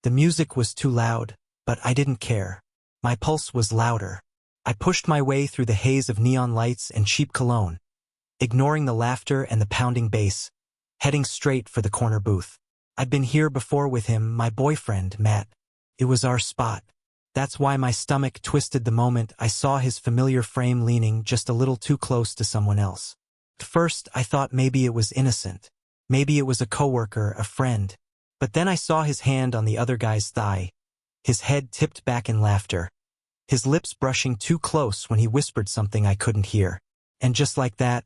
The music was too loud, but I didn't care. My pulse was louder. I pushed my way through the haze of neon lights and cheap cologne, ignoring the laughter and the pounding bass, heading straight for the corner booth. I'd been here before with him, my boyfriend, Matt. It was our spot. That's why my stomach twisted the moment I saw his familiar frame leaning just a little too close to someone else. At first, I thought maybe it was innocent. Maybe it was a coworker, a friend. But then I saw his hand on the other guy's thigh, his head tipped back in laughter, his lips brushing too close when he whispered something I couldn't hear. And just like that,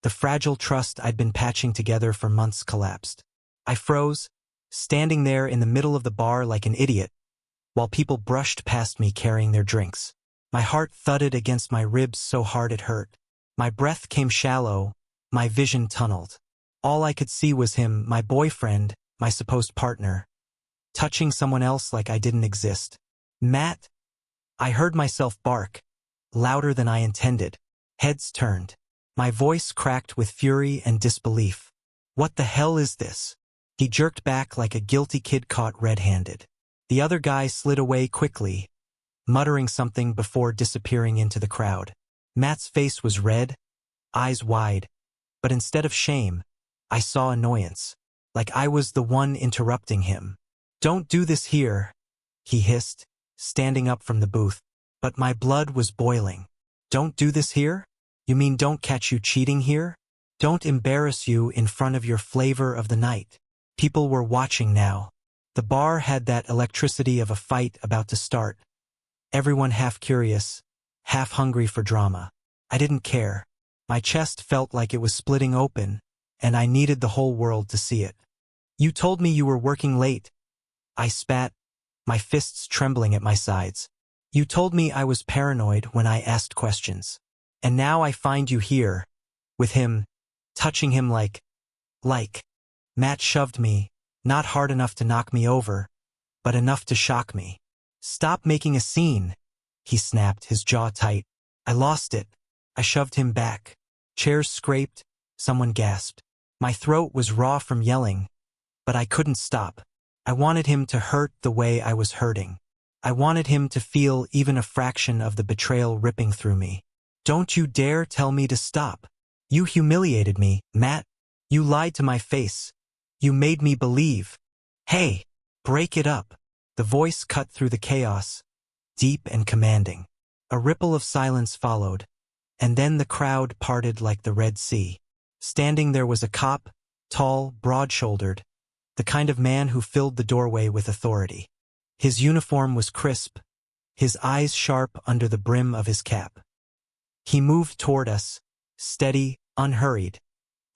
the fragile trust I'd been patching together for months collapsed. I froze, standing there in the middle of the bar like an idiot, while people brushed past me carrying their drinks. My heart thudded against my ribs so hard it hurt. My breath came shallow, my vision tunneled. All I could see was him, my boyfriend, my supposed partner, touching someone else like I didn't exist. Matt? I heard myself bark, louder than I intended. Heads turned. My voice cracked with fury and disbelief. What the hell is this? He jerked back like a guilty kid caught red-handed. The other guy slid away quickly, muttering something before disappearing into the crowd. Matt's face was red, eyes wide, but instead of shame, I saw annoyance, like I was the one interrupting him. "Don't do this here," he hissed, standing up from the booth. But my blood was boiling. "Don't do this here? You mean don't catch you cheating here? Don't embarrass you in front of your flavor of the night?" People were watching now. The bar had that electricity of a fight about to start. Everyone half curious, half hungry for drama. I didn't care. My chest felt like it was splitting open, and I needed the whole world to see it. "You told me you were working late." I spat, my fists trembling at my sides. "You told me I was paranoid when I asked questions. And now I find you here, with him, touching him like. Matt shoved me, not hard enough to knock me over, but enough to shock me. "Stop making a scene," he snapped, his jaw tight. I lost it. I shoved him back. Chairs scraped, someone gasped. My throat was raw from yelling, but I couldn't stop. I wanted him to hurt the way I was hurting. I wanted him to feel even a fraction of the betrayal ripping through me. "Don't you dare tell me to stop. You humiliated me, Matt. You lied to my face. You made me believe. Hey, break it up." The voice cut through the chaos, deep and commanding. A ripple of silence followed, and then the crowd parted like the Red Sea. Standing there was a cop, tall, broad-shouldered, the kind of man who filled the doorway with authority. His uniform was crisp, his eyes sharp under the brim of his cap. He moved toward us, steady, unhurried,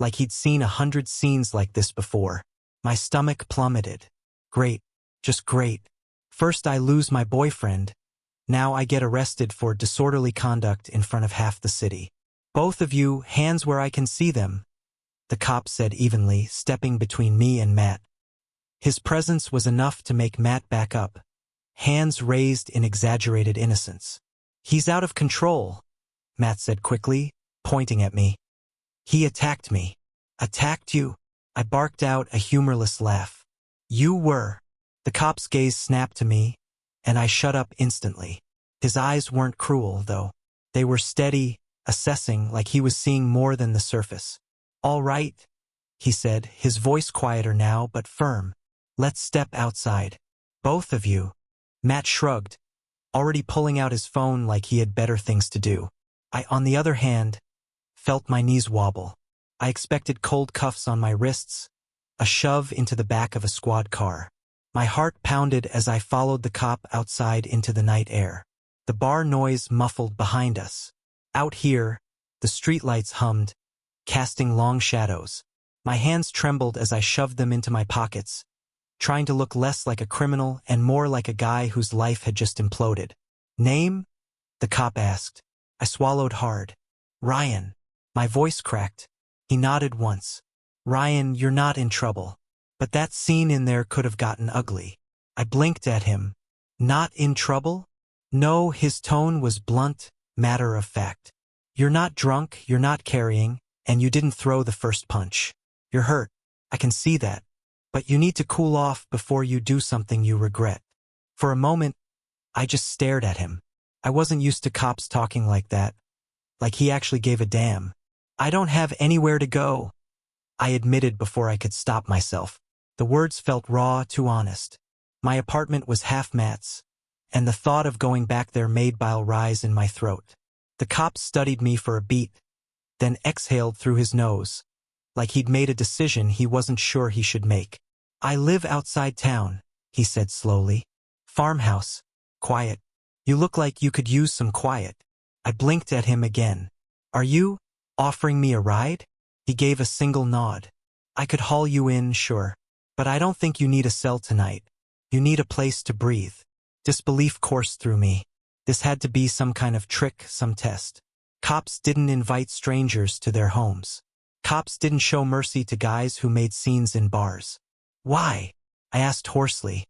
like he'd seen 100 scenes like this before. My stomach plummeted. Great, just great. First I lose my boyfriend, now I get arrested for disorderly conduct in front of half the city. "Both of you, hands where I can see them," the cop said evenly, stepping between me and Matt. His presence was enough to make Matt back up, hands raised in exaggerated innocence. "He's out of control," Matt said quickly, pointing at me. "He attacked me." "Attacked you?" I barked out a humorless laugh. "You were." The cop's gaze snapped to me, and I shut up instantly. His eyes weren't cruel, though. They were steady, assessing, like he was seeing more than the surface. "All right," he said, his voice quieter now but firm. "Let's step outside. Both of you." Matt shrugged, already pulling out his phone like he had better things to do. I, on the other hand, felt my knees wobble. I expected cold cuffs on my wrists, a shove into the back of a squad car. My heart pounded as I followed the cop outside into the night air. The bar noise muffled behind us. Out here, the streetlights hummed, casting long shadows. My hands trembled as I shoved them into my pockets, trying to look less like a criminal and more like a guy whose life had just imploded. "Name?" the cop asked. I swallowed hard. "Ryan." My voice cracked. He nodded once. "Ryan, you're not in trouble. But that scene in there could have gotten ugly." I blinked at him. "Not in trouble?" "No," his tone was blunt, matter of fact. "You're not drunk, you're not carrying, and you didn't throw the first punch. You're hurt. I can see that. but you need to cool off before you do something you regret. For a moment, I just stared at him. I wasn't used to cops talking like that, like he actually gave a damn. I don't have anywhere to go, I admitted before I could stop myself. The words felt raw, too honest. My apartment was half mats, and the thought of going back there made bile rise in my throat. The cop studied me for a beat, then exhaled through his nose, like he'd made a decision he wasn't sure he should make. I live outside town, he said slowly. Farmhouse. Quiet. You look like you could use some quiet. I blinked at him again. Are you offering me a ride? He gave a single nod. I could haul you in, sure. But I don't think you need a cell tonight. You need a place to breathe. Disbelief coursed through me. This had to be some kind of trick, some test. Cops didn't invite strangers to their homes. Cops didn't show mercy to guys who made scenes in bars. Why? I asked hoarsely.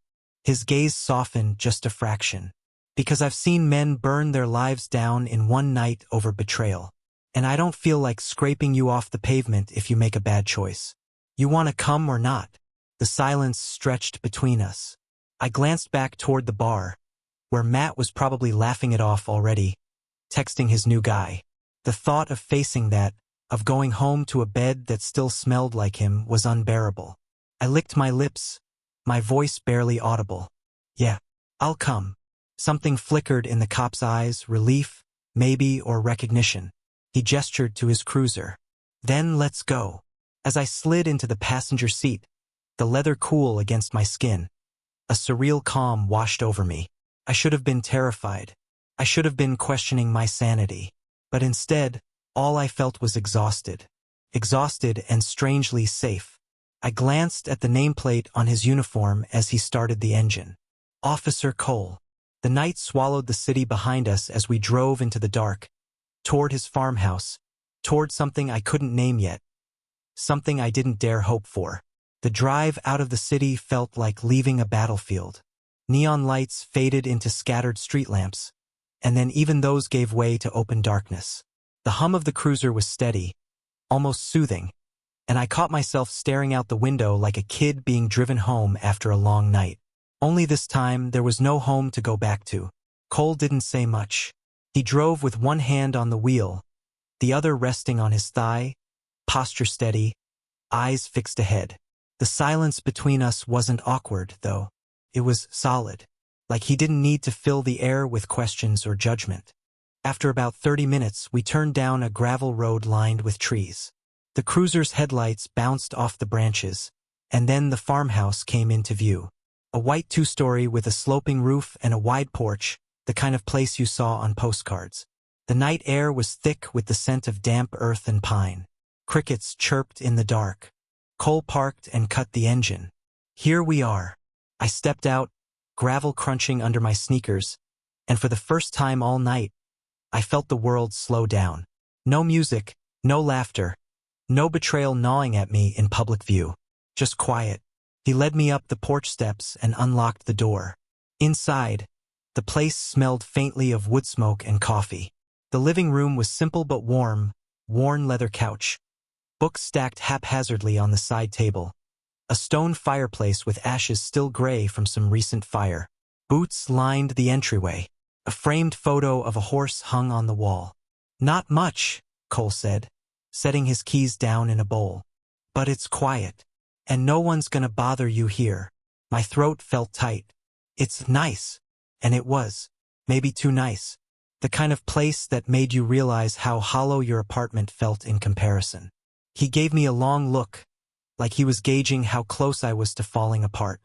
His gaze softened just a fraction. Because I've seen men burn their lives down in one night over betrayal. And I don't feel like scraping you off the pavement if you make a bad choice. You want to come or not? The silence stretched between us. I glanced back toward the bar, where Matt was probably laughing it off already, texting his new guy. The thought of facing that, of going home to a bed that still smelled like him, was unbearable. I licked my lips, my voice barely audible. Yeah, I'll come. Something flickered in the cop's eyes, relief, maybe, or recognition. He gestured to his cruiser. Then let's go. As I slid into the passenger seat, the leather cool against my skin, a surreal calm washed over me. I should have been terrified. I should have been questioning my sanity. But instead, all I felt was exhausted. Exhausted and strangely safe. I glanced at the nameplate on his uniform as he started the engine. Officer Cole. The night swallowed the city behind us as we drove into the dark, toward his farmhouse, toward something I couldn't name yet, something I didn't dare hope for. The drive out of the city felt like leaving a battlefield. Neon lights faded into scattered street lamps, and then even those gave way to open darkness. The hum of the cruiser was steady, almost soothing, and I caught myself staring out the window like a kid being driven home after a long night. Only this time there was no home to go back to. Cole didn't say much. He drove with one hand on the wheel, the other resting on his thigh, posture steady, eyes fixed ahead. The silence between us wasn't awkward, though. It was solid, like he didn't need to fill the air with questions or judgment. After about 30 minutes, we turned down a gravel road lined with trees. The cruiser's headlights bounced off the branches, and then the farmhouse came into view. A white two-story with a sloping roof and a wide porch, the kind of place you saw on postcards. The night air was thick with the scent of damp earth and pine. Crickets chirped in the dark. Cole parked and cut the engine. Here we are. I stepped out, gravel crunching under my sneakers, and for the first time all night, I felt the world slow down. No music, no laughter, no betrayal gnawing at me in public view. Just quiet. He led me up the porch steps and unlocked the door. Inside, the place smelled faintly of wood smoke and coffee. The living room was simple but warm, worn leather couch, books stacked haphazardly on the side table, a stone fireplace with ashes still gray from some recent fire. Boots lined the entryway. A framed photo of a horse hung on the wall. Not much, Cole said, setting his keys down in a bowl. But it's quiet. And no one's gonna bother you here. My throat felt tight. It's nice. And it was. Maybe too nice. The kind of place that made you realize how hollow your apartment felt in comparison. He gave me a long look, like he was gauging how close I was to falling apart.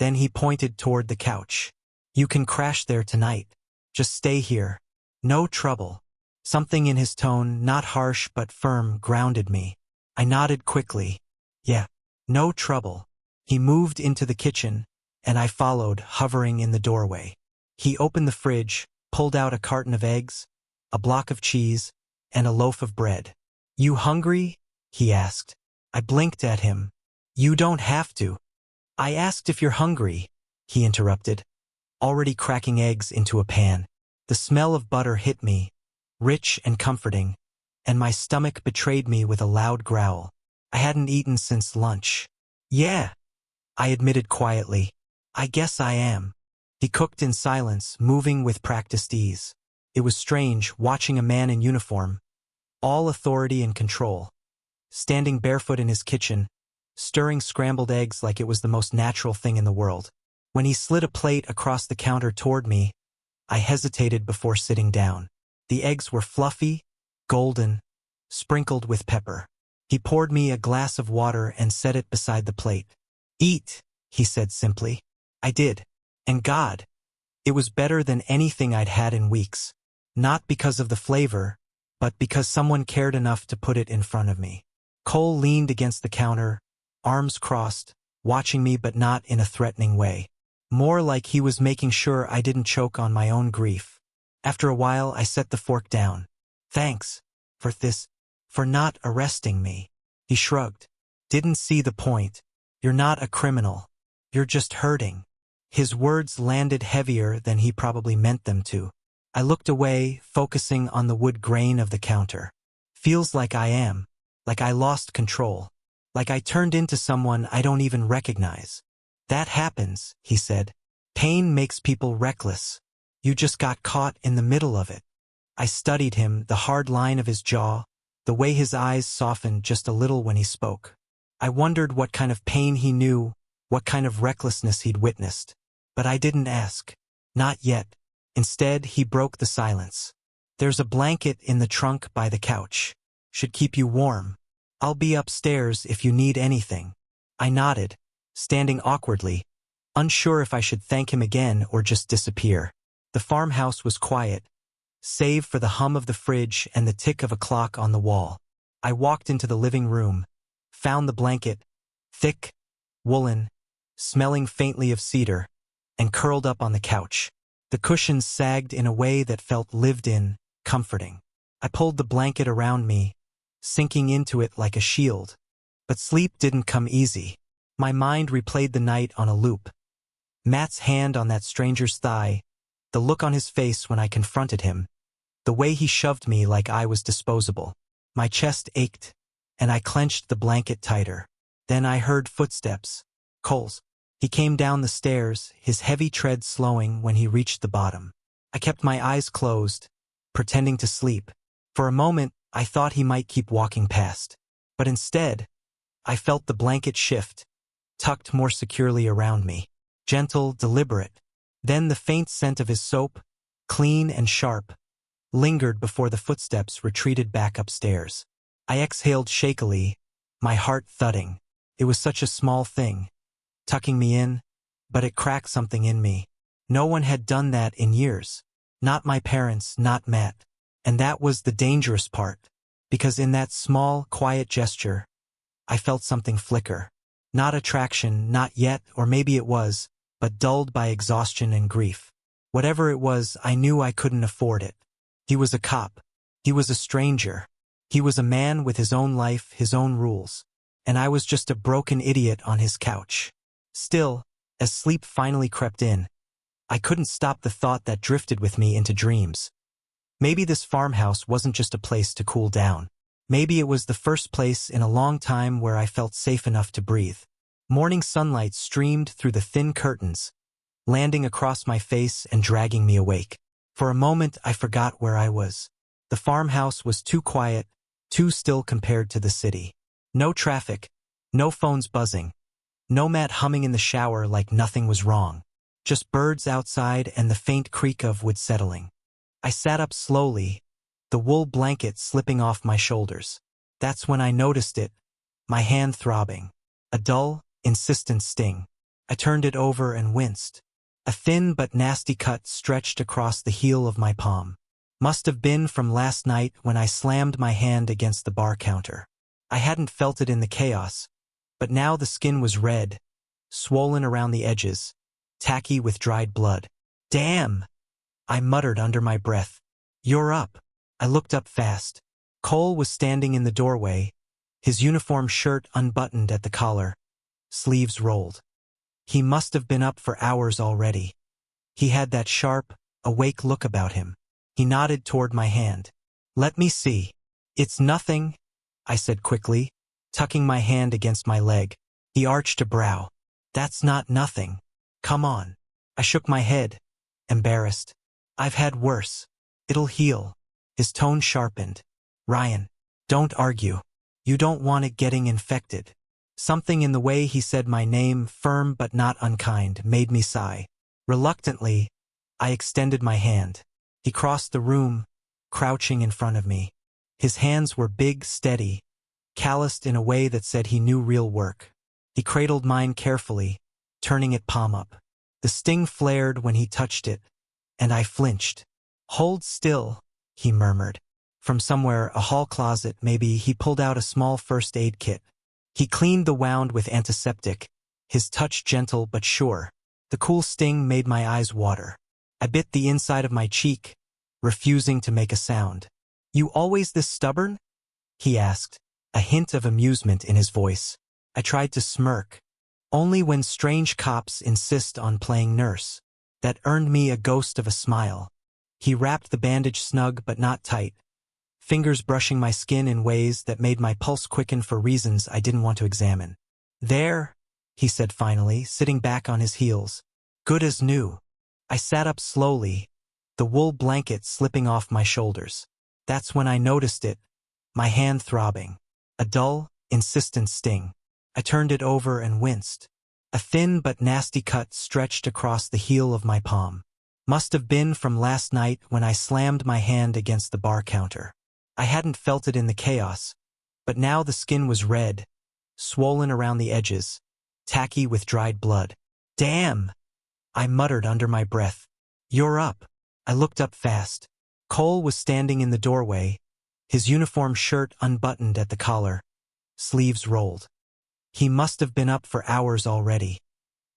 Then he pointed toward the couch. You can crash there tonight. Just stay here. No trouble. Something in his tone, not harsh but firm, grounded me. I nodded quickly. Yeah. No trouble. He moved into the kitchen, and I followed, hovering in the doorway. He opened the fridge, pulled out a carton of eggs, a block of cheese, and a loaf of bread. You hungry? He asked. I blinked at him. You don't have to. I asked if you're hungry, he interrupted, already cracking eggs into a pan. The smell of butter hit me, rich and comforting, and my stomach betrayed me with a loud growl. I hadn't eaten since lunch. Yeah. I admitted quietly. I guess I am. He cooked in silence, moving with practiced ease. It was strange watching a man in uniform, all authority and control, standing barefoot in his kitchen, stirring scrambled eggs like it was the most natural thing in the world. When he slid a plate across the counter toward me, I hesitated before sitting down. The eggs were fluffy, golden, sprinkled with pepper. He poured me a glass of water and set it beside the plate. Eat, he said simply. I did. And God, it was better than anything I'd had in weeks. Not because of the flavor, but because someone cared enough to put it in front of me. Cole leaned against the counter, arms crossed, watching me but not in a threatening way. More like he was making sure I didn't choke on my own grief. After a while, I set the fork down. Thanks for this, for not arresting me. He shrugged. Didn't see the point. You're not a criminal. You're just hurting. His words landed heavier than he probably meant them to. I looked away, focusing on the wood grain of the counter. Feels like I am. Like I lost control. Like I turned into someone I don't even recognize. That happens, he said. Pain makes people reckless. You just got caught in the middle of it. I studied him, the hard line of his jaw, the way his eyes softened just a little when he spoke. I wondered what kind of pain he knew, what kind of recklessness he'd witnessed. But I didn't ask. Not yet. Instead, he broke the silence. There's a blanket in the trunk by the couch. Should keep you warm. I'll be upstairs if you need anything. I nodded, standing awkwardly, unsure if I should thank him again or just disappear. The farmhouse was quiet, save for the hum of the fridge and the tick of a clock on the wall. I walked into the living room, found the blanket, thick, woolen, smelling faintly of cedar, and curled up on the couch. The cushions sagged in a way that felt lived in, comforting. I pulled the blanket around me, sinking into it like a shield. But sleep didn't come easy. My mind replayed the night on a loop. Matt's hand on that stranger's thigh, the look on his face when I confronted him, the way he shoved me like I was disposable. My chest ached, and I clenched the blanket tighter. Then I heard footsteps. Cole's. He came down the stairs, his heavy tread slowing when he reached the bottom. I kept my eyes closed, pretending to sleep. For a moment, I thought he might keep walking past. But instead, I felt the blanket shift, tucked more securely around me. Gentle, deliberate. Then the faint scent of his soap, clean and sharp, lingered before the footsteps retreated back upstairs. I exhaled shakily, my heart thudding. It was such a small thing, tucking me in, but it cracked something in me. No one had done that in years. Not my parents, not Matt. And that was the dangerous part, because in that small, quiet gesture, I felt something flicker. Not attraction, not yet, or maybe it was, but dulled by exhaustion and grief. Whatever it was, I knew I couldn't afford it. He was a cop. He was a stranger. He was a man with his own life, his own rules. And I was just a broken idiot on his couch. Still, as sleep finally crept in, I couldn't stop the thought that drifted with me into dreams. Maybe this farmhouse wasn't just a place to cool down. Maybe it was the first place in a long time where I felt safe enough to breathe. Morning sunlight streamed through the thin curtains, landing across my face and dragging me awake. For a moment, I forgot where I was. The farmhouse was too quiet, too still compared to the city. No traffic, no phones buzzing, no Matt humming in the shower like nothing was wrong. Just birds outside and the faint creak of wood settling. I sat up slowly, the wool blanket slipping off my shoulders. That's when I noticed it, my hand throbbing. A dull, insistent sting. I turned it over and winced. A thin but nasty cut stretched across the heel of my palm. Must have been from last night when I slammed my hand against the bar counter. I hadn't felt it in the chaos, but now the skin was red, swollen around the edges, tacky with dried blood. Damn! I muttered under my breath. You're up. I looked up fast. Cole was standing in the doorway, his uniform shirt unbuttoned at the collar, sleeves rolled. He must have been up for hours already. He had that sharp, awake look about him. He nodded toward my hand. Let me see. It's nothing, I said quickly, tucking my hand against my leg. He arched a brow. That's not nothing. Come on. I shook my head, embarrassed. I've had worse. It'll heal. His tone sharpened. Ryan, don't argue. You don't want it getting infected. Something in the way he said my name, firm but not unkind, made me sigh. Reluctantly, I extended my hand. He crossed the room, crouching in front of me. His hands were big, steady, calloused in a way that said he knew real work. He cradled mine carefully, turning it palm up. The sting flared when he touched it, and I flinched. Hold still, he murmured. From somewhere, a hall closet maybe, he pulled out a small first aid kit. He cleaned the wound with antiseptic, his touch gentle but sure. The cool sting made my eyes water. I bit the inside of my cheek, refusing to make a sound. You always this stubborn? He asked, a hint of amusement in his voice. I tried to smirk. Only when strange cops insist on playing nurse. That earned me a ghost of a smile. He wrapped the bandage snug but not tight, fingers brushing my skin in ways that made my pulse quicken for reasons I didn't want to examine. There, he said finally, sitting back on his heels. Good as new. I sat up slowly, the wool blanket slipping off my shoulders. That's when I noticed it, my hand throbbing. A dull, insistent sting. I turned it over and winced. A thin but nasty cut stretched across the heel of my palm. Must have been from last night when I slammed my hand against the bar counter. I hadn't felt it in the chaos, but now the skin was red, swollen around the edges, tacky with dried blood. Damn! I muttered under my breath. You're up. I looked up fast. Cole was standing in the doorway, his uniform shirt unbuttoned at the collar, sleeves rolled. He must have been up for hours already.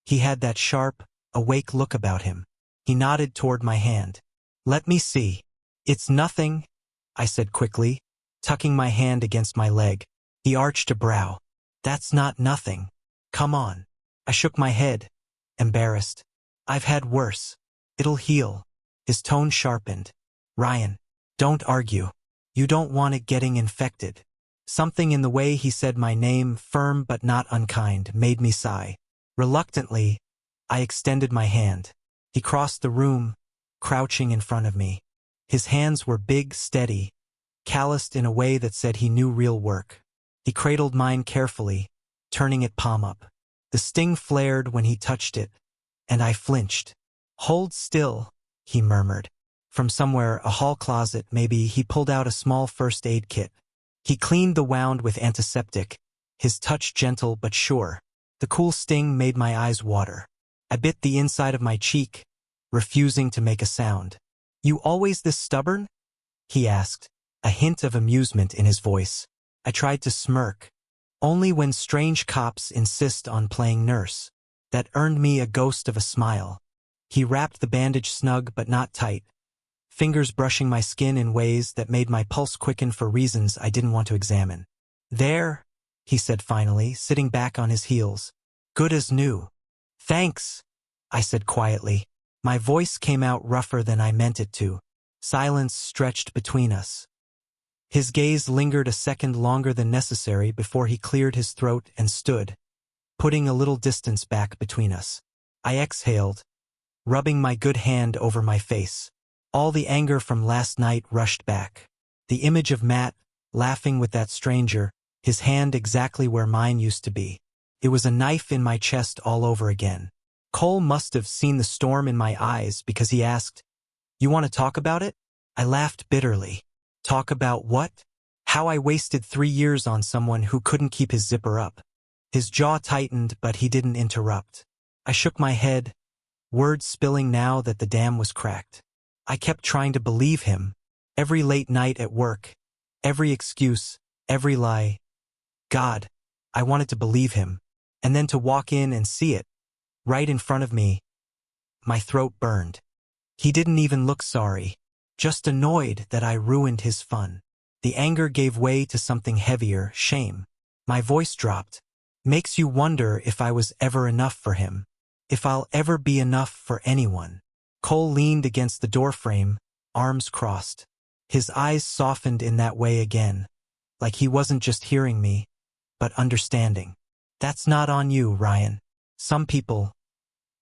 He had that sharp, awake look about him. He nodded toward my hand. Let me see. It's nothing, I said quickly, tucking my hand against my leg. He arched a brow. That's not nothing. Come on. I shook my head, embarrassed. I've had worse. It'll heal. His tone sharpened. Ryan, don't argue. You don't want it getting infected. Something in the way he said my name, firm but not unkind, made me sigh. Reluctantly, I extended my hand. He crossed the room, crouching in front of me. His hands were big, steady, calloused in a way that said he knew real work. He cradled mine carefully, turning it palm up. The sting flared when he touched it, and I flinched. Hold still, he murmured. From somewhere, a hall closet maybe, he pulled out a small first aid kit. He cleaned the wound with antiseptic, his touch gentle but sure. The cool sting made my eyes water. I bit the inside of my cheek, refusing to make a sound. You always this stubborn? He asked, a hint of amusement in his voice. I tried to smirk. Only when strange cops insist on playing nurse. That earned me a ghost of a smile. He wrapped the bandage snug but not tight, fingers brushing my skin in ways that made my pulse quicken for reasons I didn't want to examine. There, he said finally, sitting back on his heels. Good as new. Thanks, I said quietly. My voice came out rougher than I meant it to. Silence stretched between us. His gaze lingered a second longer than necessary before he cleared his throat and stood, putting a little distance back between us. I exhaled, rubbing my good hand over my face. All the anger from last night rushed back. The image of Matt, laughing with that stranger, his hand exactly where mine used to be. It was a knife in my chest all over again. Cole must have seen the storm in my eyes because he asked, You want to talk about it? I laughed bitterly. Talk about what? How I wasted 3 years on someone who couldn't keep his zipper up. His jaw tightened, but he didn't interrupt. I shook my head, words spilling now that the dam was cracked. I kept trying to believe him. Every late night at work, every excuse, every lie. God, I wanted to believe him. And then to walk in and see it, right in front of me. My throat burned. He didn't even look sorry, just annoyed that I ruined his fun. The anger gave way to something heavier, shame. My voice dropped. Makes you wonder if I was ever enough for him. If I'll ever be enough for anyone. Cole leaned against the doorframe, arms crossed. His eyes softened in that way again, like he wasn't just hearing me, but understanding. That's not on you, Ryan. Some people,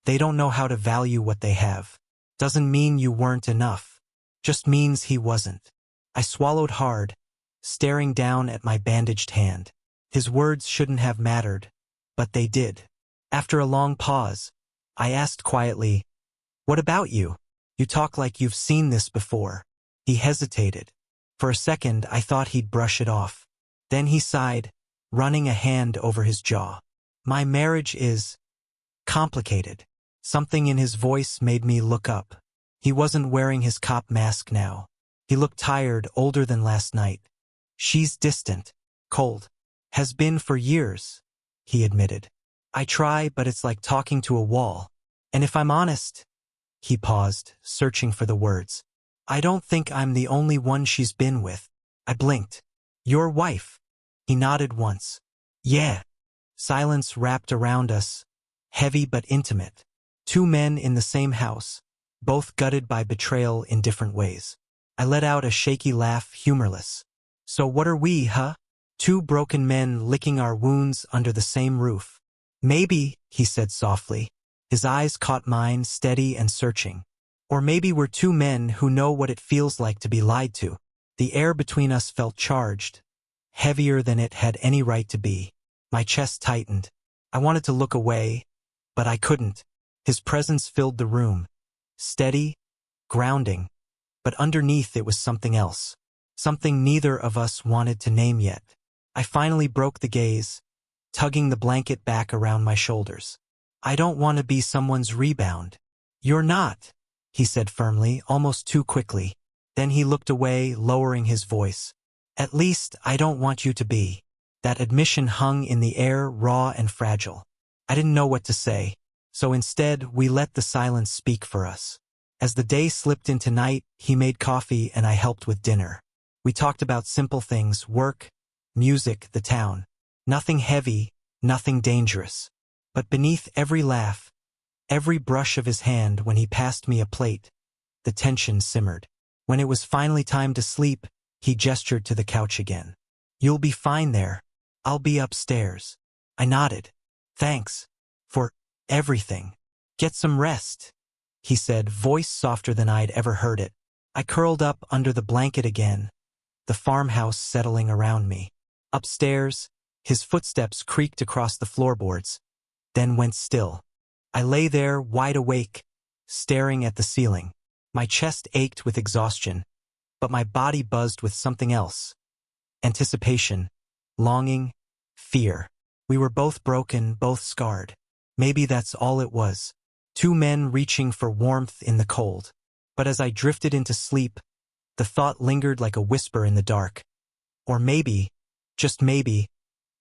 they don't know how to value what they have. Doesn't mean you weren't enough. Just means he wasn't. I swallowed hard, staring down at my bandaged hand. His words shouldn't have mattered, but they did. After a long pause, I asked quietly, "What about you? You talk like you've seen this before." He hesitated. For a second, I thought he'd brush it off. Then he sighed, running a hand over his jaw. "My marriage is complicated." Something in his voice made me look up. He wasn't wearing his cop mask now. He looked tired, older than last night. "She's distant, cold. Has been for years," he admitted. "I try, but it's like talking to a wall. And if I'm honest," he paused, searching for the words, "I don't think I'm the only one she's been with." I blinked. "Your wife?" He nodded once. "Yeah." Silence wrapped around us, heavy but intimate. Two men in the same house, both gutted by betrayal in different ways. I let out a shaky laugh, humorless. "So what are we, huh? Two broken men licking our wounds under the same roof." "Maybe," he said softly. His eyes caught mine, steady and searching. "Or maybe we're two men who know what it feels like to be lied to." The air between us felt charged, heavier than it had any right to be. My chest tightened. I wanted to look away, but I couldn't. His presence filled the room, steady, grounding, but underneath it was something else, something neither of us wanted to name yet. I finally broke the gaze, tugging the blanket back around my shoulders. "I don't want to be someone's rebound." "You're not," he said firmly, almost too quickly. Then he looked away, lowering his voice. "At least, I don't want you to be." That admission hung in the air, raw and fragile. I didn't know what to say, so instead we let the silence speak for us. As the day slipped into night, he made coffee and I helped with dinner. We talked about simple things, work, music, the town. Nothing heavy, nothing dangerous. But beneath every laugh, every brush of his hand when he passed me a plate, the tension simmered. When it was finally time to sleep, he gestured to the couch again. "You'll be fine there. I'll be upstairs." I nodded. "Thanks. For everything. Get some rest," he said, voice softer than I'd ever heard it. I curled up under the blanket again, the farmhouse settling around me. Upstairs, his footsteps creaked across the floorboards, then went still. I lay there, wide awake, staring at the ceiling. My chest ached with exhaustion, but my body buzzed with something else. Anticipation, longing, fear. We were both broken, both scarred. Maybe that's all it was. Two men reaching for warmth in the cold. But as I drifted into sleep, the thought lingered like a whisper in the dark. Or maybe, just maybe,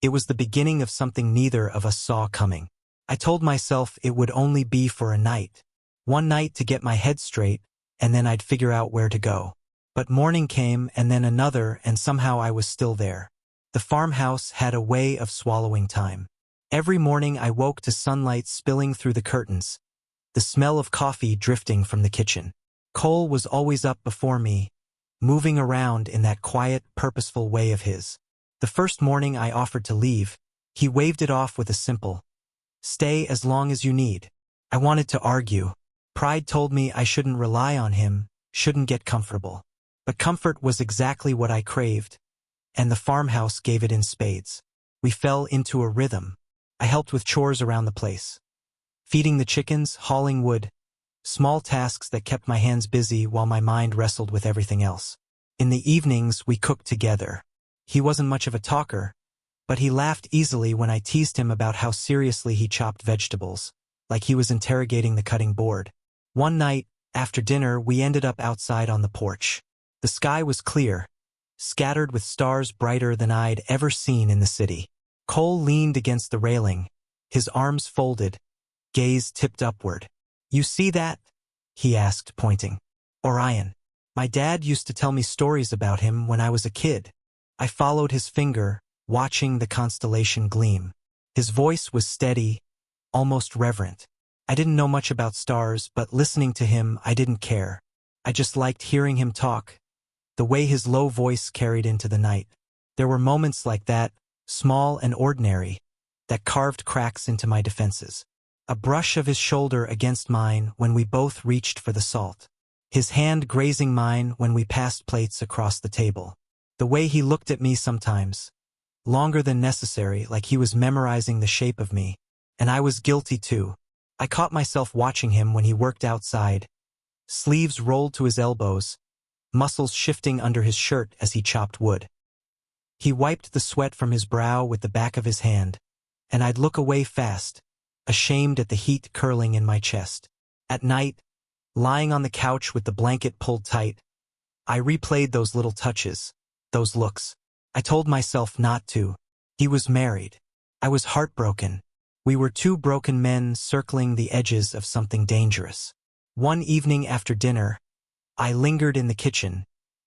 it was the beginning of something neither of us saw coming. I told myself it would only be for a night. One night to get my head straight, and then I'd figure out where to go. But morning came, and then another, and somehow I was still there. The farmhouse had a way of swallowing time. Every morning I woke to sunlight spilling through the curtains, the smell of coffee drifting from the kitchen. Cole was always up before me, moving around in that quiet, purposeful way of his. The first morning I offered to leave, he waved it off with a simple, "Stay as long as you need." I wanted to argue. Pride told me I shouldn't rely on him, shouldn't get comfortable. But comfort was exactly what I craved, and the farmhouse gave it in spades. We fell into a rhythm. I helped with chores around the place. Feeding the chickens, hauling wood, small tasks that kept my hands busy while my mind wrestled with everything else. In the evenings, we cooked together. He wasn't much of a talker, but he laughed easily when I teased him about how seriously he chopped vegetables, like he was interrogating the cutting board. One night, after dinner, we ended up outside on the porch. The sky was clear, scattered with stars brighter than I'd ever seen in the city. Cole leaned against the railing, his arms folded, gaze tipped upward. "You see that?" he asked, pointing. "Orion. My dad used to tell me stories about him when I was a kid." I followed his finger, watching the constellation gleam. His voice was steady, almost reverent. I didn't know much about stars, but listening to him, I didn't care. I just liked hearing him talk, the way his low voice carried into the night. There were moments like that, small and ordinary, that carved cracks into my defenses. A brush of his shoulder against mine when we both reached for the salt. His hand grazing mine when we passed plates across the table. The way he looked at me sometimes, longer than necessary, like he was memorizing the shape of me. And I was guilty too. I caught myself watching him when he worked outside, sleeves rolled to his elbows, muscles shifting under his shirt as he chopped wood. He wiped the sweat from his brow with the back of his hand, and I'd look away fast, ashamed at the heat curling in my chest. At night, lying on the couch with the blanket pulled tight, I replayed those little touches, those looks. I told myself not to. He was married. I was heartbroken. We were two broken men circling the edges of something dangerous. One evening after dinner, I lingered in the kitchen,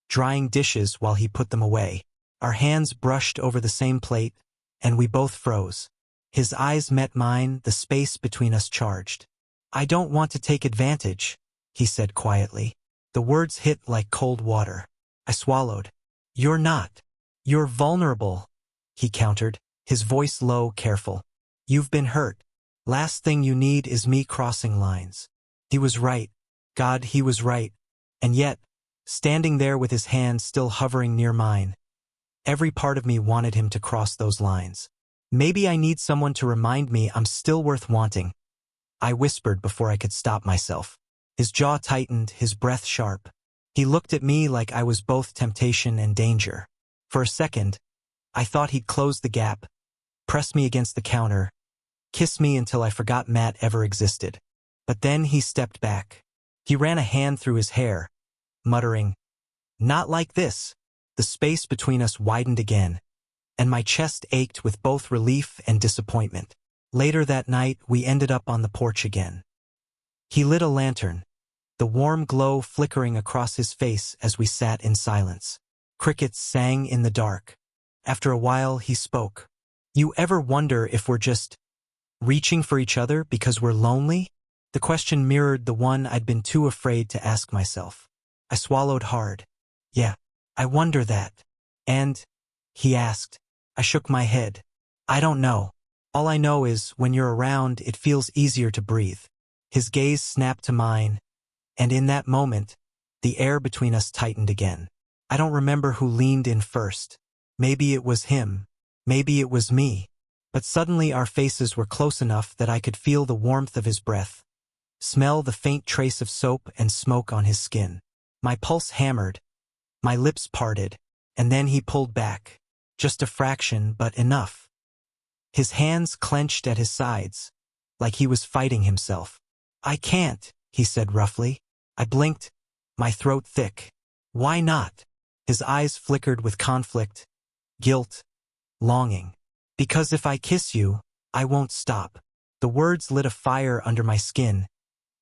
drying dishes while he put them away. Our hands brushed over the same plate, and we both froze. His eyes met mine, the space between us charged. "I don't want to take advantage," he said quietly. The words hit like cold water. I swallowed. "You're not. You're vulnerable," he countered, his voice low, careful. "You've been hurt. Last thing you need is me crossing lines." He was right. God, he was right. And yet, standing there with his hand still hovering near mine, every part of me wanted him to cross those lines. "Maybe I need someone to remind me I'm still worth wanting," I whispered before I could stop myself. His jaw tightened, his breath sharp. He looked at me like I was both temptation and danger. For a second, I thought he'd close the gap, press me against the counter, kiss me until I forgot Matt ever existed. But then he stepped back. He ran a hand through his hair, muttering, "Not like this." The space between us widened again, and my chest ached with both relief and disappointment. Later that night, we ended up on the porch again. He lit a lantern, the warm glow flickering across his face as we sat in silence. Crickets sang in the dark. After a while, he spoke. "You ever wonder if we're just reaching for each other because we're lonely?" The question mirrored the one I'd been too afraid to ask myself. I swallowed hard. "Yeah, I wonder that." "And?" he asked. I shook my head. "I don't know. All I know is when you're around, it feels easier to breathe." His gaze snapped to mine, and in that moment, the air between us tightened again. I don't remember who leaned in first. Maybe it was him. Maybe it was me. But suddenly our faces were close enough that I could feel the warmth of his breath, smell the faint trace of soap and smoke on his skin. My pulse hammered, my lips parted, and then he pulled back. Just a fraction, but enough. His hands clenched at his sides, like he was fighting himself. "I can't," he said roughly. I blinked, my throat thick. "Why not?" His eyes flickered with conflict, guilt, longing. "Because if I kiss you, I won't stop." The words lit a fire under my skin,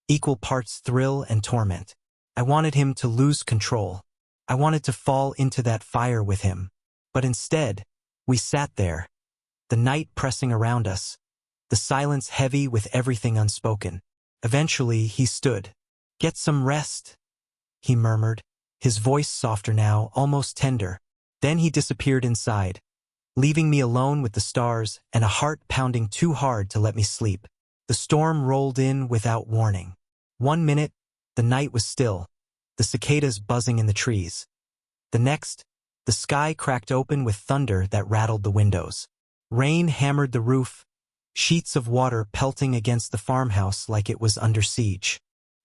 equal parts thrill and torment. I wanted him to lose control. I wanted to fall into that fire with him. But instead, we sat there, the night pressing around us, the silence heavy with everything unspoken. Eventually, he stood. "Get some rest," he murmured, his voice softer now, almost tender. Then he disappeared inside, leaving me alone with the stars and a heart pounding too hard to let me sleep. The storm rolled in without warning. One minute, the night was still, the cicadas buzzing in the trees. The next, the sky cracked open with thunder that rattled the windows. Rain hammered the roof, sheets of water pelting against the farmhouse like it was under siege.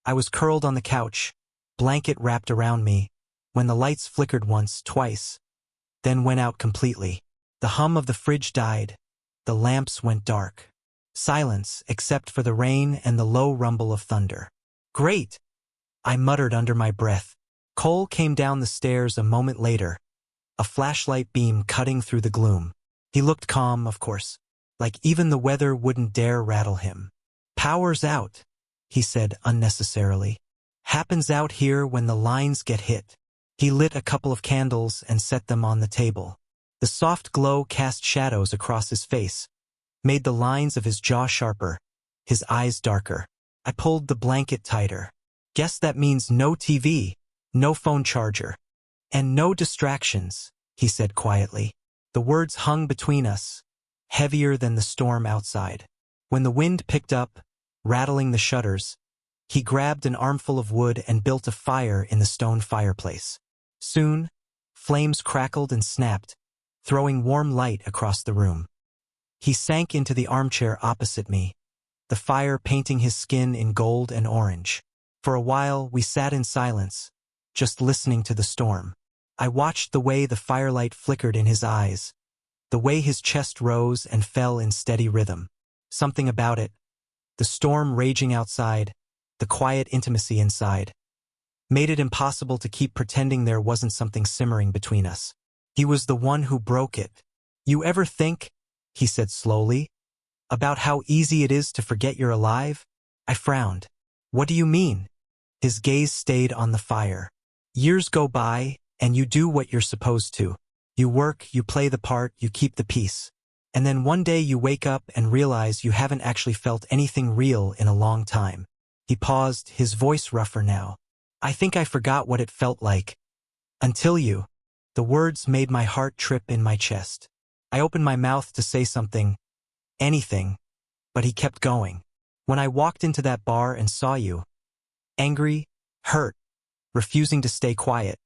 I was curled on the couch, blanket wrapped around me, when the lights flickered once, twice, then went out completely. The hum of the fridge died, the lamps went dark. Silence, except for the rain and the low rumble of thunder. "Great!" I muttered under my breath. Cole came down the stairs a moment later, a flashlight beam cutting through the gloom. He looked calm, of course, like even the weather wouldn't dare rattle him. "Power's out," he said unnecessarily. "Happens out here when the lines get hit." He lit a couple of candles and set them on the table. The soft glow cast shadows across his face, made the lines of his jaw sharper, his eyes darker. I pulled the blanket tighter. "Guess that means no TV, no phone charger, and no distractions," he said quietly. The words hung between us, heavier than the storm outside. When the wind picked up, rattling the shutters. He grabbed an armful of wood and built a fire in the stone fireplace. Soon, flames crackled and snapped, throwing warm light across the room. He sank into the armchair opposite me, the fire painting his skin in gold and orange. For a while, we sat in silence, just listening to the storm. I watched the way the firelight flickered in his eyes, the way his chest rose and fell in steady rhythm. Something about it, the storm raging outside, the quiet intimacy inside, made it impossible to keep pretending there wasn't something simmering between us. He was the one who broke it. "You ever think," he said slowly, "about how easy it is to forget you're alive?" I frowned. "What do you mean?" His gaze stayed on the fire. "Years go by, and you do what you're supposed to. You work, you play the part, you keep the peace. And then one day you wake up and realize you haven't actually felt anything real in a long time." He paused, his voice rougher now. "I think I forgot what it felt like. Until you." The words made my heart trip in my chest. I opened my mouth to say something, anything, but he kept going. "When I walked into that bar and saw you, angry, hurt, refusing to stay quiet,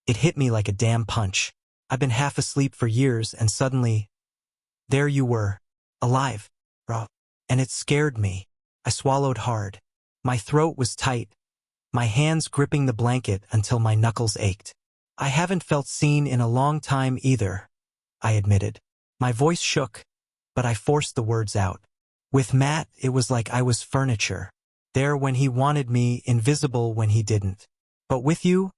it hit me like a damn punch. I've been half asleep for years and suddenly, there you were, alive, raw. And it scared me." I swallowed hard. My throat was tight, my hands gripping the blanket until my knuckles ached. "I haven't felt seen in a long time either," I admitted. My voice shook, but I forced the words out. "With Matt, it was like I was furniture. There when he wanted me, invisible when he didn't. But with you,"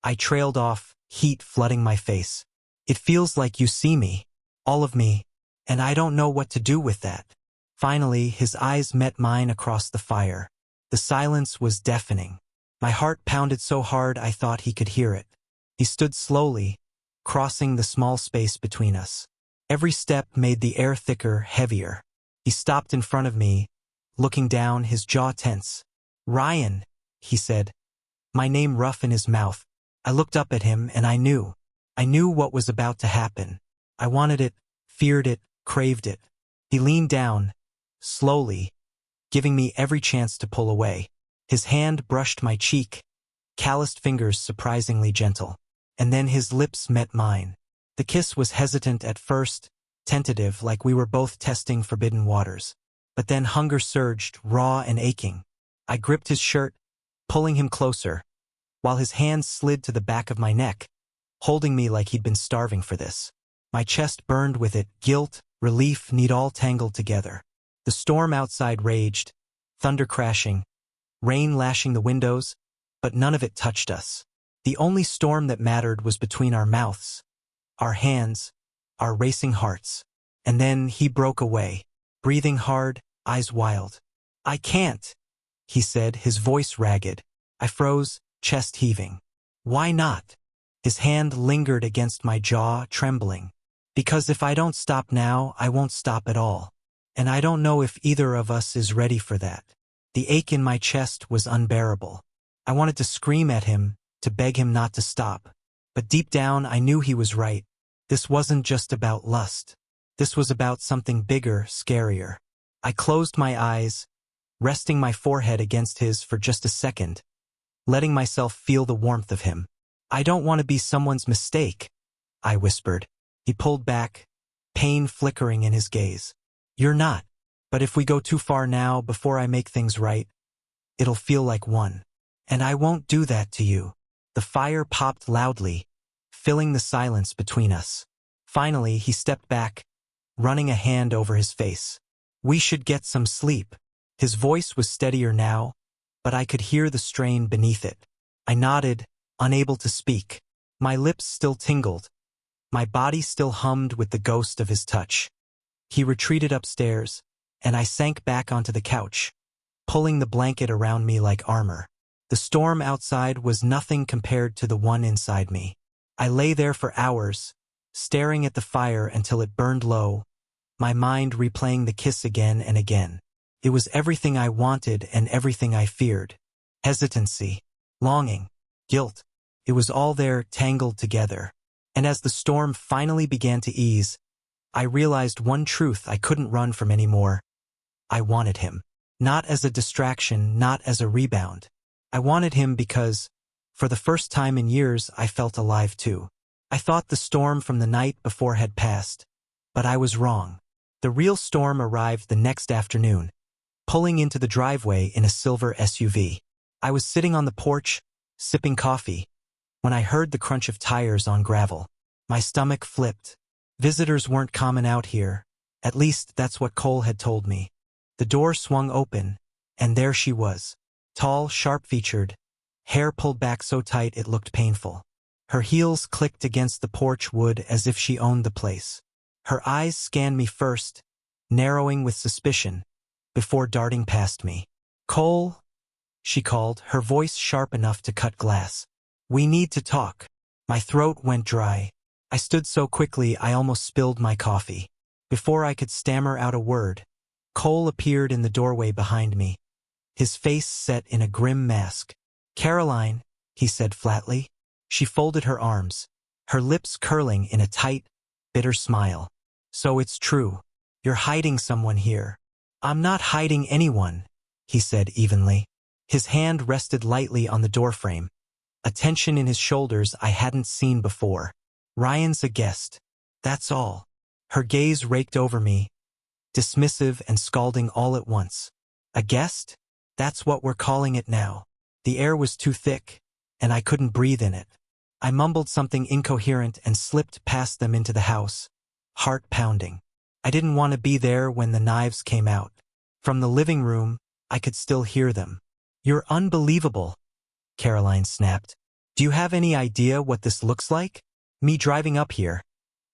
I trailed off, heat flooding my face. "It feels like you see me, all of me, and I don't know what to do with that." Finally, his eyes met mine across the fire. The silence was deafening. My heart pounded so hard I thought he could hear it. He stood slowly, crossing the small space between us. Every step made the air thicker, heavier. He stopped in front of me, looking down, his jaw tense. "Ryan," he said, my name rough in his mouth. I looked up at him and I knew what was about to happen. I wanted it, feared it, craved it. He leaned down, slowly, giving me every chance to pull away. His hand brushed my cheek, calloused fingers surprisingly gentle. And then his lips met mine. The kiss was hesitant at first, tentative, like we were both testing forbidden waters. But then hunger surged, raw and aching. I gripped his shirt, pulling him closer, while his hands slid to the back of my neck, holding me like he'd been starving for this. My chest burned with it, guilt, relief, need all tangled together. The storm outside raged, thunder crashing, rain lashing the windows, but none of it touched us. The only storm that mattered was between our mouths, our hands, our racing hearts. And then he broke away, breathing hard, eyes wild. "I can't," he said, his voice ragged. I froze, chest heaving. "Why not?" His hand lingered against my jaw, trembling. "Because if I don't stop now, I won't stop at all. And I don't know if either of us is ready for that." The ache in my chest was unbearable. I wanted to scream at him, to beg him not to stop. But deep down, I knew he was right. This wasn't just about lust. This was about something bigger, scarier. I closed my eyes, resting my forehead against his for just a second, letting myself feel the warmth of him. "I don't want to be someone's mistake," I whispered. He pulled back, pain flickering in his gaze. "You're not. But if we go too far now, before I make things right, it'll feel like one. And I won't do that to you." The fire popped loudly, filling the silence between us. Finally, he stepped back, running a hand over his face. "We should get some sleep." His voice was steadier now, but I could hear the strain beneath it. I nodded, unable to speak. My lips still tingled. My body still hummed with the ghost of his touch. He retreated upstairs, and I sank back onto the couch, pulling the blanket around me like armor. The storm outside was nothing compared to the one inside me. I lay there for hours, staring at the fire until it burned low, my mind replaying the kiss again and again. It was everything I wanted and everything I feared. Hesitancy, longing, guilt. It was all there, tangled together. And as the storm finally began to ease, I realized one truth I couldn't run from anymore. I wanted him. Not as a distraction, not as a rebound. I wanted him because, for the first time in years, I felt alive too. I thought the storm from the night before had passed. But I was wrong. The real storm arrived the next afternoon, pulling into the driveway in a silver SUV. I was sitting on the porch, sipping coffee, when I heard the crunch of tires on gravel. My stomach flipped. Visitors weren't common out here. At least that's what Cole had told me. The door swung open, and there she was. Tall, sharp-featured, hair pulled back so tight it looked painful. Her heels clicked against the porch wood as if she owned the place. Her eyes scanned me first, narrowing with suspicion, before darting past me. "Cole," she called, her voice sharp enough to cut glass. "We need to talk." My throat went dry. I stood so quickly I almost spilled my coffee. Before I could stammer out a word, Cole appeared in the doorway behind me, his face set in a grim mask. "Caroline," he said flatly. She folded her arms, her lips curling in a tight, bitter smile. "So it's true. You're hiding someone here." "I'm not hiding anyone," he said evenly. His hand rested lightly on the doorframe, a tension in his shoulders I hadn't seen before. "Ryan's a guest. That's all." Her gaze raked over me, dismissive and scalding all at once. "A guest? That's what we're calling it now." The air was too thick, and I couldn't breathe in it. I mumbled something incoherent and slipped past them into the house, heart pounding. I didn't want to be there when the knives came out. From the living room, I could still hear them. "You're unbelievable," Caroline snapped. "Do you have any idea what this looks like? Me driving up here,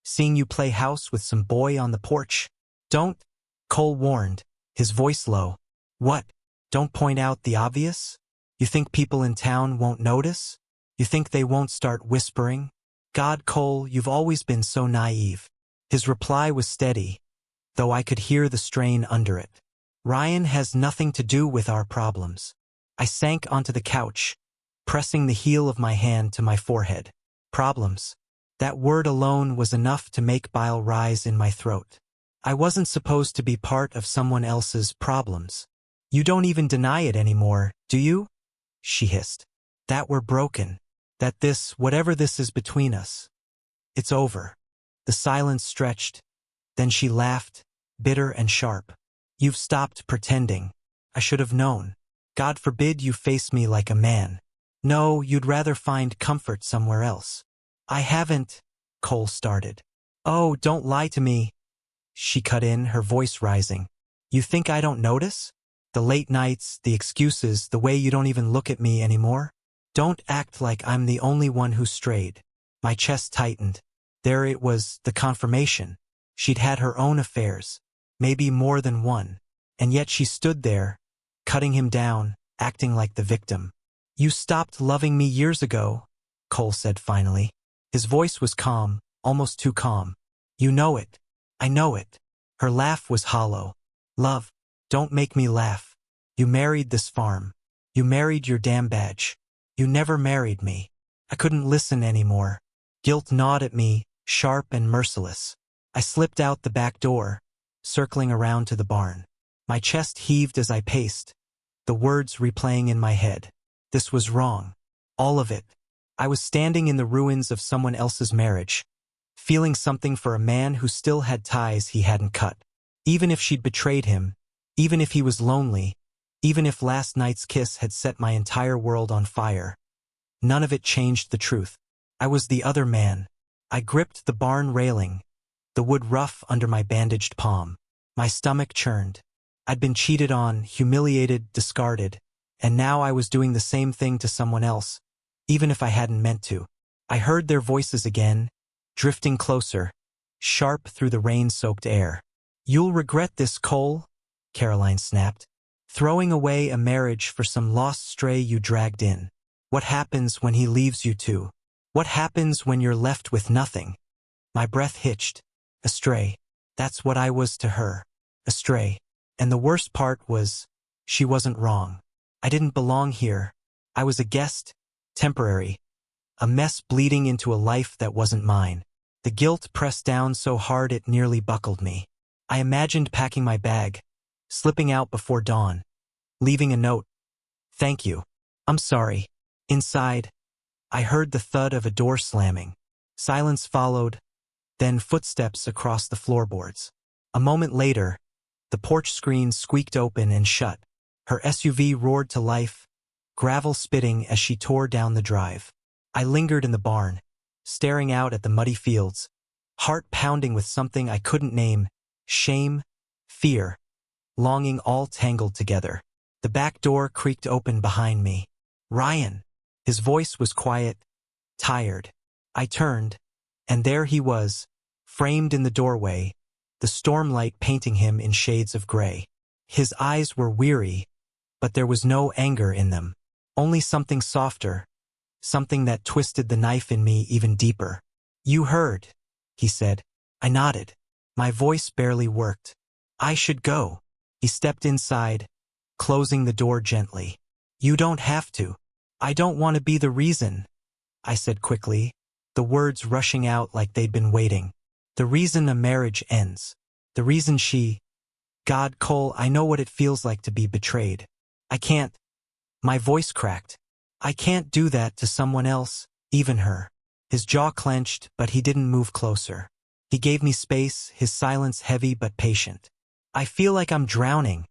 seeing you play house with some boy on the porch." "Don't," Cole warned, his voice low. "What? Don't point out the obvious? You think people in town won't notice? You think they won't start whispering?" "God, Cole, you've always been so naive." His reply was steady, though I could hear the strain under it. "Ryan has nothing to do with our problems." I sank onto the couch, pressing the heel of my hand to my forehead. Problems. That word alone was enough to make bile rise in my throat. I wasn't supposed to be part of someone else's problems. "You don't even deny it anymore, do you?" she hissed. "That we're broken. That this, whatever this is between us, it's over." The silence stretched. Then she laughed, bitter and sharp. "You've stopped pretending. I should have known. God forbid you face me like a man. No, you'd rather find comfort somewhere else." "I haven't," Cole started. "Oh, don't lie to me," she cut in, her voice rising. "You think I don't notice? The late nights, the excuses, the way you don't even look at me anymore? Don't act like I'm the only one who strayed." My chest tightened. There it was, the confirmation. She'd had her own affairs, maybe more than one. And yet she stood there, cutting him down, acting like the victim. "You stopped loving me years ago," Cole said finally. His voice was calm, almost too calm. "You know it. I know it." Her laugh was hollow. "Love, don't make me laugh. You married this farm. You married your damn badge. You never married me." I couldn't listen anymore. Guilt gnawed at me, sharp and merciless. I slipped out the back door, circling around to the barn. My chest heaved as I paced, the words replaying in my head. This was wrong. All of it. I was standing in the ruins of someone else's marriage, feeling something for a man who still had ties he hadn't cut. Even if she'd betrayed him, even if he was lonely, even if last night's kiss had set my entire world on fire, none of it changed the truth. I was the other man. I gripped the barn railing, the wood rough under my bandaged palm. My stomach churned. I'd been cheated on, humiliated, discarded, and now I was doing the same thing to someone else, even if I hadn't meant to. I heard their voices again, drifting closer, sharp through the rain-soaked air. "You'll regret this, Cole," Caroline snapped. "Throwing away a marriage for some lost stray you dragged in. What happens when he leaves you too? What happens when you're left with nothing?" My breath hitched. A stray. That's what I was to her. A stray. And the worst part was, she wasn't wrong. I didn't belong here. I was a guest, temporary. A mess bleeding into a life that wasn't mine. The guilt pressed down so hard it nearly buckled me. I imagined packing my bag, slipping out before dawn, leaving a note. Thank you. I'm sorry. Inside, I heard the thud of a door slamming. Silence followed, then footsteps across the floorboards. A moment later, the porch screen squeaked open and shut. Her SUV roared to life, gravel spitting as she tore down the drive. I lingered in the barn, staring out at the muddy fields, heart pounding with something I couldn't name, shame, fear, longing all tangled together. The back door creaked open behind me. Ryan. His voice was quiet, tired. I turned, and there he was, framed in the doorway, the stormlight painting him in shades of gray. His eyes were weary, but there was no anger in them. Only something softer, something that twisted the knife in me even deeper. You heard, he said. I nodded. My voice barely worked. I should go. He stepped inside, closing the door gently. You don't have to. I don't want to be the reason, I said quickly, the words rushing out like they'd been waiting. The reason a marriage ends. The reason she... God, Cole, I know what it feels like to be betrayed. I can't... My voice cracked. I can't do that to someone else, even her. His jaw clenched, but he didn't move closer. He gave me space, his silence heavy but patient. I feel like I'm drowning,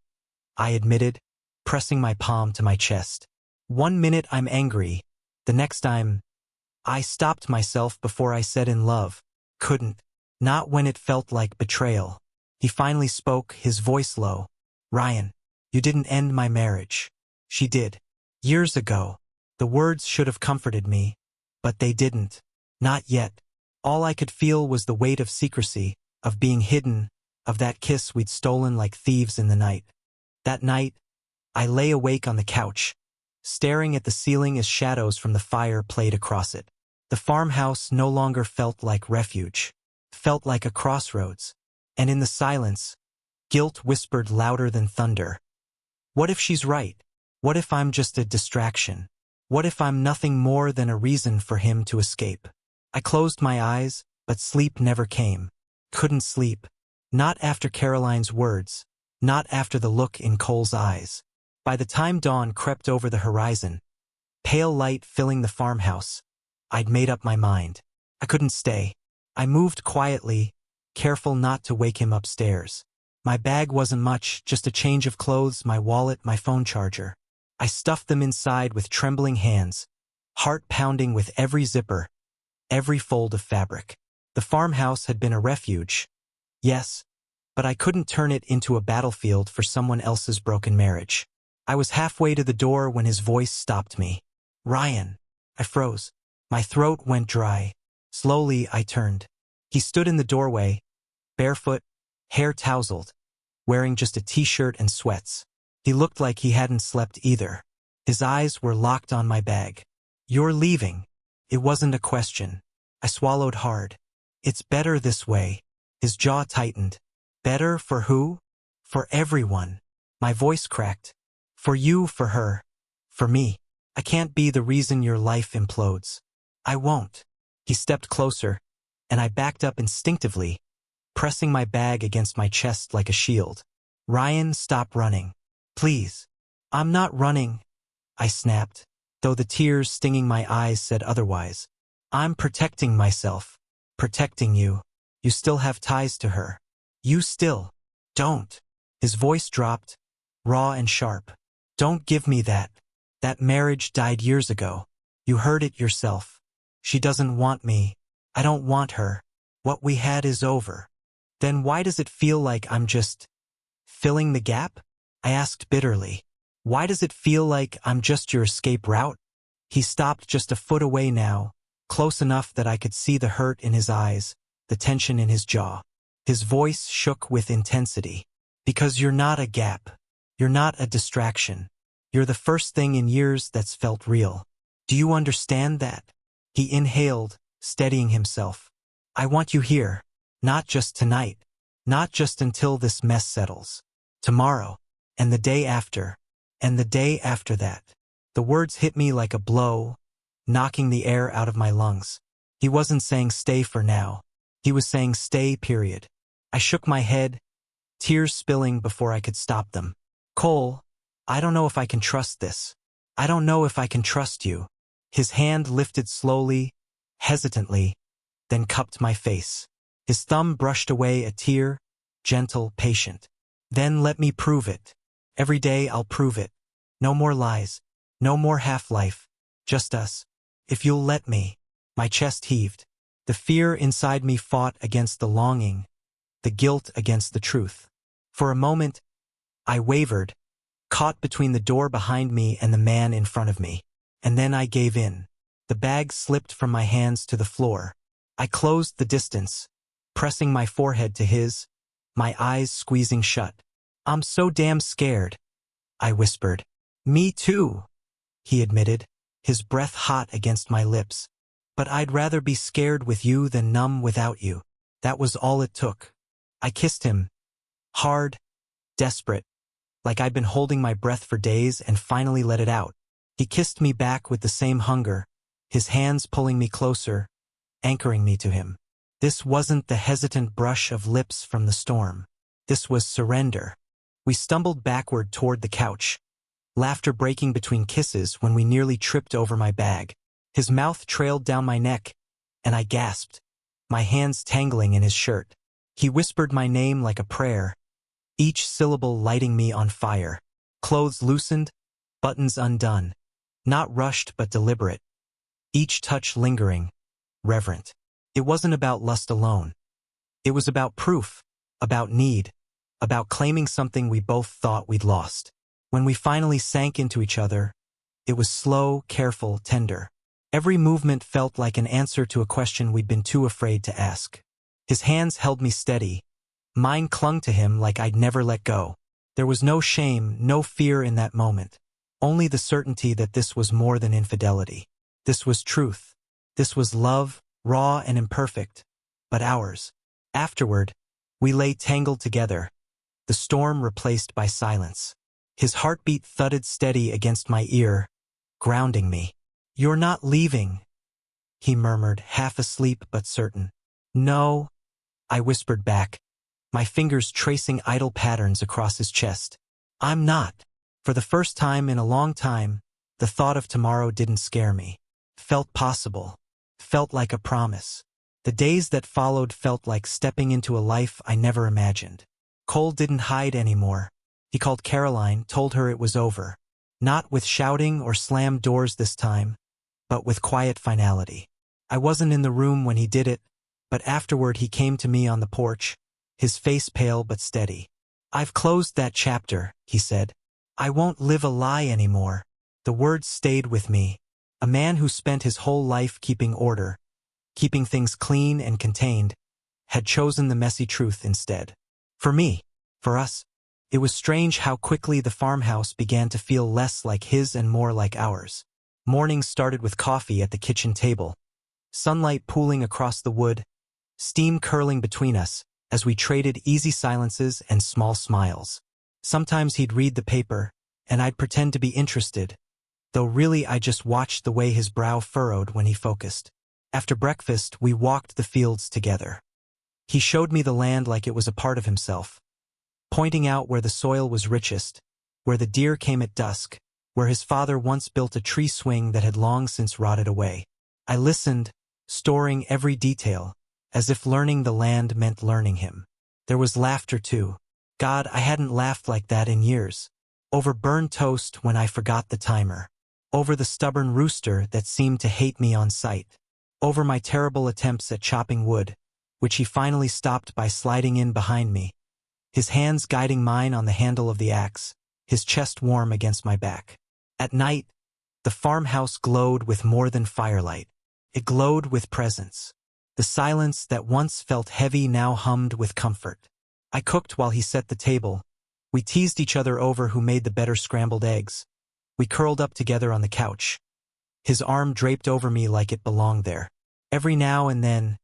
I admitted, pressing my palm to my chest. 1 minute I'm angry, the next I stopped myself before I said in love. Couldn't. Not when it felt like betrayal. He finally spoke, his voice low. Ryan, you didn't end my marriage. She did. Years ago. The words should have comforted me, but they didn't. Not yet. All I could feel was the weight of secrecy, of being hidden, of that kiss we'd stolen like thieves in the night. That night, I lay awake on the couch, staring at the ceiling as shadows from the fire played across it. The farmhouse no longer felt like refuge, felt like a crossroads, and in the silence, guilt whispered louder than thunder. What if she's right? What if I'm just a distraction? What if I'm nothing more than a reason for him to escape? I closed my eyes, but sleep never came. Couldn't sleep. Not after Caroline's words, not after the look in Cole's eyes. By the time dawn crept over the horizon, pale light filling the farmhouse, I'd made up my mind. I couldn't stay. I moved quietly, careful not to wake him upstairs. My bag wasn't much, just a change of clothes, my wallet, my phone charger. I stuffed them inside with trembling hands, heart pounding with every zipper, every fold of fabric. The farmhouse had been a refuge, yes, but I couldn't turn it into a battlefield for someone else's broken marriage. I was halfway to the door when his voice stopped me. Ryan. I froze. My throat went dry. Slowly, I turned. He stood in the doorway, barefoot, hair tousled, wearing just a t-shirt and sweats. He looked like he hadn't slept either. His eyes were locked on my bag. You're leaving. It wasn't a question. I swallowed hard. It's better this way. His jaw tightened. Better for who? For everyone. My voice cracked. For you, for her. For me. I can't be the reason your life implodes. I won't. He stepped closer, and I backed up instinctively, pressing my bag against my chest like a shield. Ryan, stop running. Please. I'm not running, I snapped, though the tears stinging my eyes said otherwise. I'm protecting myself. Protecting you. You still have ties to her. You still. Don't. His voice dropped, raw and sharp. Don't give me that. That marriage died years ago. You heard it yourself. She doesn't want me. I don't want her. What we had is over. Then why does it feel like I'm just filling the gap? I asked bitterly. Why does it feel like I'm just your escape route? He stopped just a foot away now, close enough that I could see the hurt in his eyes, the tension in his jaw. His voice shook with intensity. Because you're not a gap. You're not a distraction. You're the first thing in years that's felt real. Do you understand that? He inhaled, steadying himself. I want you here. Not just tonight. Not just until this mess settles. Tomorrow. And the day after. And the day after that. The words hit me like a blow, knocking the air out of my lungs. He wasn't saying stay for now. He was saying stay, period. I shook my head, tears spilling before I could stop them. Cole, I don't know if I can trust this. I don't know if I can trust you. His hand lifted slowly, hesitantly, then cupped my face. His thumb brushed away a tear, gentle, patient. Then let me prove it. Every day I'll prove it. No more lies. No more half-life. Just us. If you'll let me. My chest heaved. The fear inside me fought against the longing, the guilt against the truth. For a moment, I wavered, caught between the door behind me and the man in front of me. And then I gave in. The bag slipped from my hands to the floor. I closed the distance, pressing my forehead to his, my eyes squeezing shut. I'm so damn scared, I whispered. Me too, he admitted, his breath hot against my lips. But I'd rather be scared with you than numb without you. That was all it took. I kissed him, hard, desperate, like I'd been holding my breath for days and finally let it out. He kissed me back with the same hunger, his hands pulling me closer, anchoring me to him. This wasn't the hesitant brush of lips from the storm. This was surrender. We stumbled backward toward the couch, laughter breaking between kisses when we nearly tripped over my bag. His mouth trailed down my neck, and I gasped, my hands tangling in his shirt. He whispered my name like a prayer, each syllable lighting me on fire. Clothes loosened, buttons undone. Not rushed but deliberate. Each touch lingering, reverent. It wasn't about lust alone. It was about proof, about need, about claiming something we both thought we'd lost. When we finally sank into each other, it was slow, careful, tender. Every movement felt like an answer to a question we'd been too afraid to ask. His hands held me steady. Mine clung to him like I'd never let go. There was no shame, no fear in that moment. Only the certainty that this was more than infidelity. This was truth. This was love, raw and imperfect, but ours. Afterward, we lay tangled together, the storm replaced by silence. His heartbeat thudded steady against my ear, grounding me. You're not leaving, he murmured, half asleep but certain. No, I whispered back, my fingers tracing idle patterns across his chest. I'm not. For the first time in a long time, the thought of tomorrow didn't scare me. Felt possible. Felt like a promise. The days that followed felt like stepping into a life I never imagined. Cole didn't hide anymore. He called Caroline, told her it was over. Not with shouting or slammed doors this time, but with quiet finality. I wasn't in the room when he did it, but afterward he came to me on the porch, his face pale but steady. I've closed that chapter, he said. I won't live a lie anymore. The words stayed with me. A man who spent his whole life keeping order, keeping things clean and contained, had chosen the messy truth instead. For me, for us, it was strange how quickly the farmhouse began to feel less like his and more like ours. Mornings started with coffee at the kitchen table, sunlight pooling across the wood, steam curling between us as we traded easy silences and small smiles. Sometimes he'd read the paper, and I'd pretend to be interested, though really I just watched the way his brow furrowed when he focused. After breakfast, we walked the fields together. He showed me the land like it was a part of himself, pointing out where the soil was richest, where the deer came at dusk, where his father once built a tree swing that had long since rotted away. I listened, storing every detail, as if learning the land meant learning him. There was laughter too. God, I hadn't laughed like that in years. Over burned toast when I forgot the timer. Over the stubborn rooster that seemed to hate me on sight. Over my terrible attempts at chopping wood, which he finally stopped by sliding in behind me, his hands guiding mine on the handle of the axe, his chest warm against my back. At night, the farmhouse glowed with more than firelight. It glowed with presence. The silence that once felt heavy now hummed with comfort. I cooked while he set the table. We teased each other over who made the better scrambled eggs. We curled up together on the couch. His arm draped over me like it belonged there. Every now and then,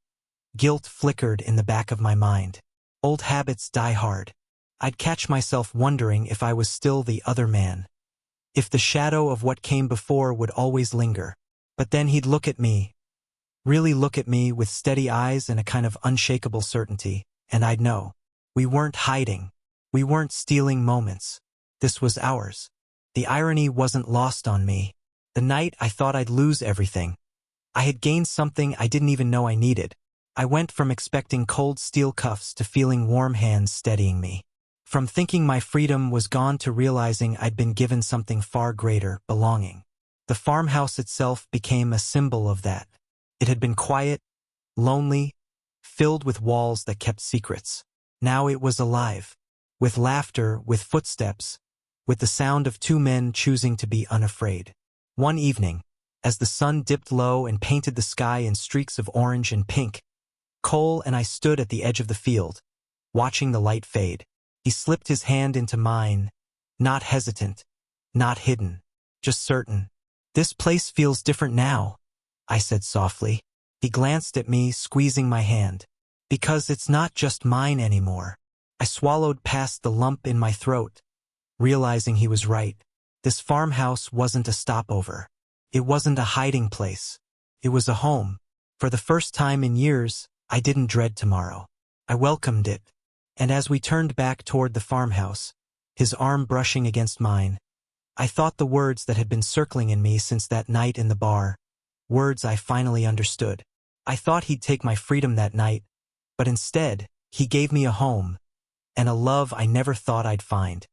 guilt flickered in the back of my mind. Old habits die hard. I'd catch myself wondering if I was still the other man. If the shadow of what came before would always linger. But then he'd look at me, really look at me with steady eyes and a kind of unshakable certainty, and I'd know. We weren't hiding. We weren't stealing moments. This was ours. The irony wasn't lost on me. The night I thought I'd lose everything, I had gained something I didn't even know I needed. I went from expecting cold steel cuffs to feeling warm hands steadying me. From thinking my freedom was gone to realizing I'd been given something far greater, belonging. The farmhouse itself became a symbol of that. It had been quiet, lonely, filled with walls that kept secrets. Now it was alive. With laughter, with footsteps, with the sound of two men choosing to be unafraid. One evening, as the sun dipped low and painted the sky in streaks of orange and pink, Cole and I stood at the edge of the field, watching the light fade. He slipped his hand into mine, not hesitant, not hidden, just certain. "This place feels different now," I said softly. He glanced at me, squeezing my hand. "Because it's not just mine anymore." I swallowed past the lump in my throat, realizing he was right. This farmhouse wasn't a stopover. It wasn't a hiding place. It was a home. For the first time in years, I didn't dread tomorrow. I welcomed it. And as we turned back toward the farmhouse, his arm brushing against mine, I thought the words that had been circling in me since that night in the bar, words I finally understood. I thought he'd take my freedom that night, but instead, he gave me a home, and a love I never thought I'd find.